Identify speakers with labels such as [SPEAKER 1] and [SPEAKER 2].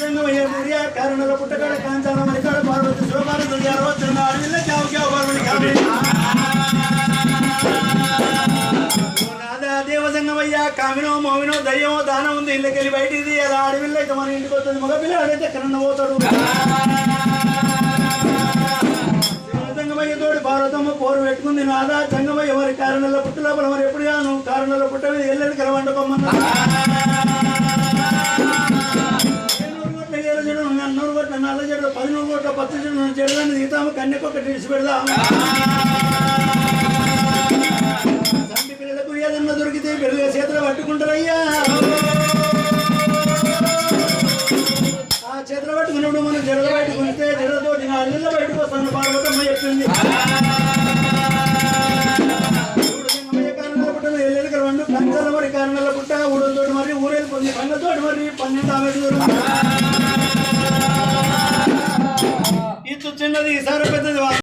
[SPEAKER 1] కారణంలో పుట్టకాడ కాంచాల మరికాడ పార్వతి శోభాను దుర్గారో చిన్న అడవిలో చావు చావు పార్వతి కాబట్టి దేవసంగమయ్యా కామినో మోమినో దయ్యమో దానం ఉంది ఇళ్ళకెళ్ళి బయటిది అలా అడవిలో అయితే మన ఇంటికి వస్తుంది మగపిల్ల అడిగితే ఎక్కడన్నా పోతాడు సంగమయ్య తోడి పార్వతమ్మ పోరు పెట్టుకుంది నాదా సంగమయ్య మరి కారణంలో పుట్టు లోపల మరి ఎప్పుడు గాను కారణంలో పుట్ట మీద ఎల్లడి కలవండుకోమన్నా 100 కోట్ల 4 చెట్లు 13 కోట్ల 10 చెట్లు చెడుదని తీతాము కన్నెకొక తీసి పెడదాం తండ్రి పిల్లలకు ఏదన్నా దొరికితే పిల్లల చేతులు పట్టుకుంటారయ్యా ఆ చేతులు పట్టుకున్నప్పుడు మనం జడలు పట్టుకుంటే జడతోటి నా అల్లుల్లో బయటకు వస్తాను పార్వతమ్మ చెప్పింది కారణాల పుట్ట ఎల్లెలకి 2 కంచాల మరి కారణాల పుట్ట ఊడలతోటి మరి ఊరేళ్ళిపోయింది పండ్లతోటి మరి 12 ఆమె చిన్నది ఈసారి పెద్దది